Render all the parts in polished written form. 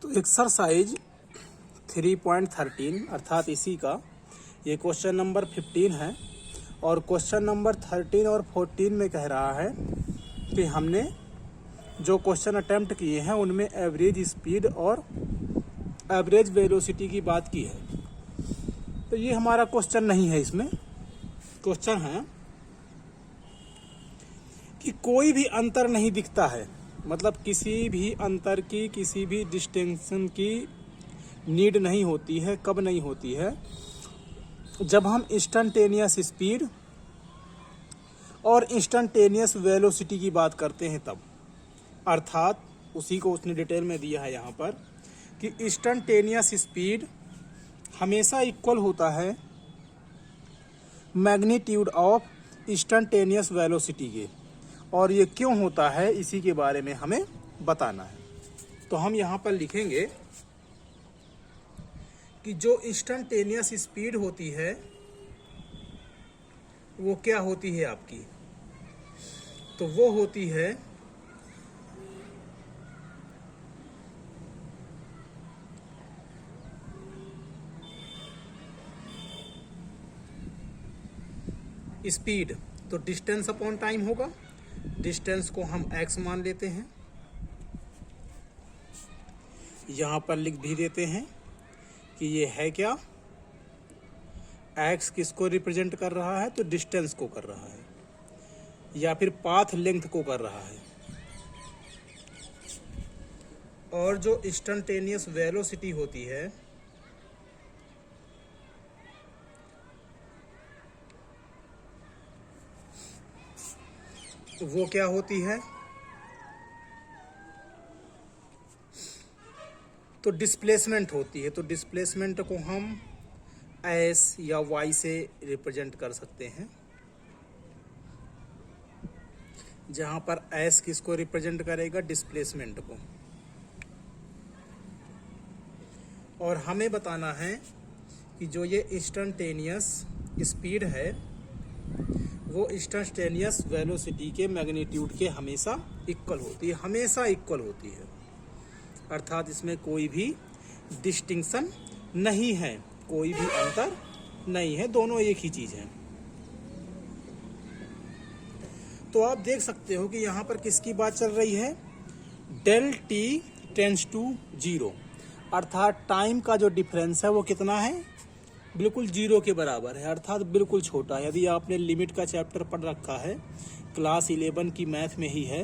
तो एक्सरसाइज 3.13 अर्थात इसी का ये क्वेश्चन नंबर 15 है और क्वेश्चन नंबर 13 और 14 में कह रहा है कि हमने जो क्वेश्चन अटेम्प्ट किए हैं उनमें एवरेज स्पीड और एवरेज वेलोसिटी की बात की है। तो ये हमारा क्वेश्चन नहीं है, इसमें क्वेश्चन है कि कोई भी अंतर नहीं दिखता है, मतलब किसी भी अंतर की, किसी भी डिस्टिंक्शन की नीड नहीं होती है। कब नहीं होती है? जब हम इंस्टेंटेनियस स्पीड और इंस्टेंटेनियस वेलोसिटी की बात करते हैं तब। अर्थात उसी को उसने डिटेल में दिया है यहाँ पर कि इंस्टेंटेनियस स्पीड हमेशा इक्वल होता है मैग्नीट्यूड ऑफ इंस्टेंटेनियस वेलोसिटी के, और ये क्यों होता है इसी के बारे में हमें बताना है। तो हम यहाँ पर लिखेंगे कि जो इंस्टेंटेनियस स्पीड होती है वो क्या होती है आपकी, तो वो होती है स्पीड। तो डिस्टेंस अपॉन टाइम होगा। डिस्टेंस को हम x मान लेते हैं, यहां पर लिख भी देते हैं कि ये है क्या, x किसको रिप्रेजेंट कर रहा है, तो डिस्टेंस को कर रहा है या फिर पाथ लेंथ को कर रहा है। और जो इंस्टेंटेनियस वेलोसिटी होती है वो क्या होती है, तो डिस्प्लेसमेंट होती है। तो डिस्प्लेसमेंट को हम s या y से रिप्रेजेंट कर सकते हैं, जहां पर s किसको रिप्रेजेंट करेगा, डिस्प्लेसमेंट को। और हमें बताना है कि जो ये इंस्टेंटेनियस स्पीड है वो इंस्टेंटेनियस वेलोसिटी के मैग्नीट्यूड के हमेशा इक्वल होती है, हमेशा इक्वल होती है। अर्थात इसमें कोई भी डिस्टिंक्शन नहीं है, कोई भी अंतर नहीं है, दोनों एक ही चीज है। तो आप देख सकते हो कि यहाँ पर किसकी बात चल रही है, डेल टी टेंड्स टू 0, अर्थात टाइम का जो डिफरेंस है वो कितना है, बिल्कुल 0 के बराबर है, अर्थात बिल्कुल छोटा है। यदि आपने लिमिट का चैप्टर पढ़ रखा है, क्लास 11 की मैथ में ही है,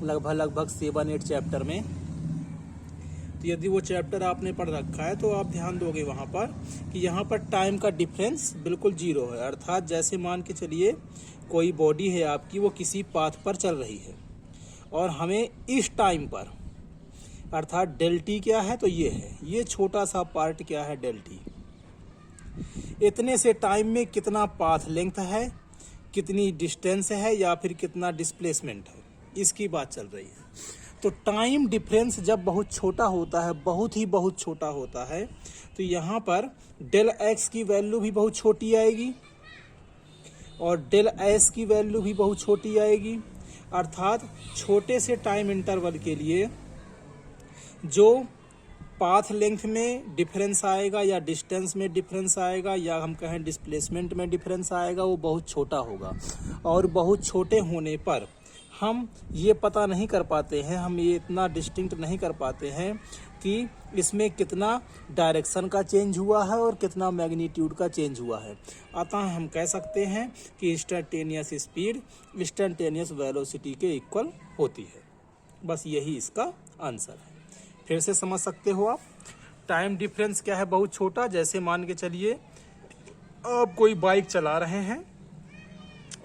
लगभग 7-8 चैप्टर में, तो यदि वो चैप्टर आपने पढ़ रखा है तो आप ध्यान दोगे वहाँ पर कि यहाँ पर टाइम का डिफरेंस बिल्कुल 0 है। अर्थात जैसे मान के चलिए कोई बॉडी है आपकी, वो किसी पाथ पर चल रही है और हमें इस टाइम पर, अर्थात डेल टी क्या है, तो ये है, ये छोटा सा पार्ट क्या है, डेल टी। इतने से टाइम में कितना पाथ लेंथ है, कितनी डिस्टेंस है या फिर कितना डिस्प्लेसमेंट है, इसकी बात चल रही है। तो टाइम डिफरेंस जब बहुत छोटा होता है, बहुत छोटा होता है, तो यहाँ पर डेल एक्स की वैल्यू भी बहुत छोटी आएगी और डेल एस की वैल्यू भी बहुत छोटी आएगी। अर्थात छोटे से टाइम इंटरवल के लिए जो पाथ लेंथ में डिफरेंस आएगा या डिस्टेंस में डिफरेंस आएगा या हम कहें डिस्प्लेसमेंट में डिफरेंस आएगा, वो बहुत छोटा होगा। और बहुत छोटे होने पर हम ये पता नहीं कर पाते हैं, हम ये इतना डिस्टिंक्ट नहीं कर पाते हैं कि इसमें कितना डायरेक्शन का चेंज हुआ है और कितना मैग्नीट्यूड का चेंज हुआ है। अतः हम कह सकते हैं कि इंस्टेंटेनियस स्पीड इंस्टेंटेनियस वेलोसिटी के इक्वल होती है। बस यही इसका आंसर है। फिर से समझ सकते हो आप, टाइम डिफरेंस क्या है, बहुत छोटा। जैसे मान के चलिए आप कोई बाइक चला रहे हैं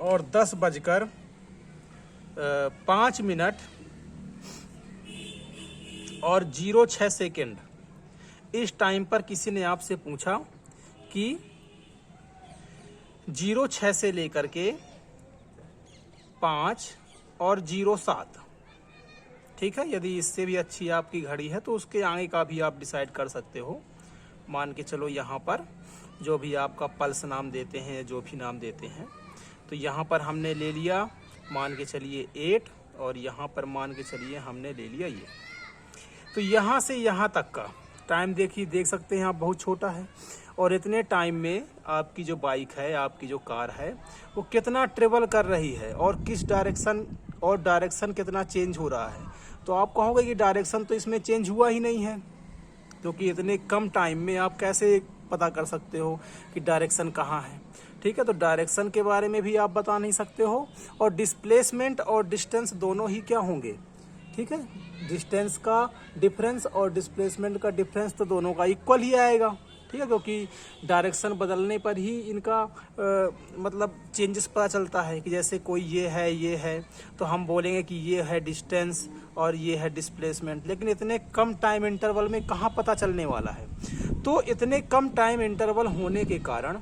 और 10:05 और 06 सेकेंड इस टाइम पर किसी ने आपसे पूछा कि 06 से लेकर के 5 और 07, ठीक है। यदि इससे भी अच्छी आपकी घड़ी है तो उसके आगे का भी आप डिसाइड कर सकते हो। मान के चलो यहाँ पर जो भी आपका पल्स नाम देते हैं, जो भी नाम देते हैं, तो यहाँ पर हमने ले लिया मान के चलिए 8 और यहाँ पर मान के चलिए हमने ले लिया ये। तो यहाँ से यहाँ तक का टाइम देख सकते हैं आप, बहुत छोटा है। और इतने टाइम में आपकी जो बाइक है, आपकी जो कार है, वो कितना ट्रेवल कर रही है और किस डायरेक्शन, और डायरेक्शन कितना चेंज हो रहा है। तो आप कहोगे कि डायरेक्शन तो इसमें चेंज हुआ ही नहीं है, क्योंकि इतने कम टाइम में आप कैसे पता कर सकते हो कि डायरेक्शन कहाँ है। ठीक है, तो डायरेक्शन के बारे में भी आप बता नहीं सकते हो। और डिस्प्लेसमेंट और डिस्टेंस दोनों ही क्या होंगे, ठीक है, डिस्टेंस का डिफरेंस और डिस्प्लेसमेंट का डिफरेंस तो दोनों का इक्वल ही आएगा। ठीक है, क्योंकि डायरेक्शन बदलने पर ही इनका मतलब चेंजेस पता चलता है कि जैसे कोई ये है तो हम बोलेंगे कि ये है डिस्टेंस और ये है डिस्प्लेसमेंट। लेकिन इतने कम टाइम इंटरवल में कहाँ पता चलने वाला है। तो इतने कम टाइम इंटरवल होने के कारण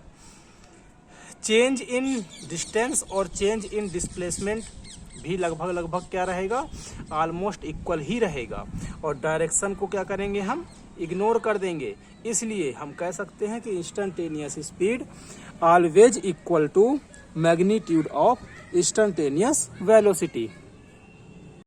चेंज इन डिस्टेंस और चेंज इन डिस्प्लेसमेंट भी लगभग क्या रहेगा, ऑलमोस्ट इक्वल ही रहेगा। और डायरेक्शन को क्या करेंगे, हम इग्नोर कर देंगे। इसलिए हम कह सकते हैं कि instantaneous speed always equal to magnitude of instantaneous velocity.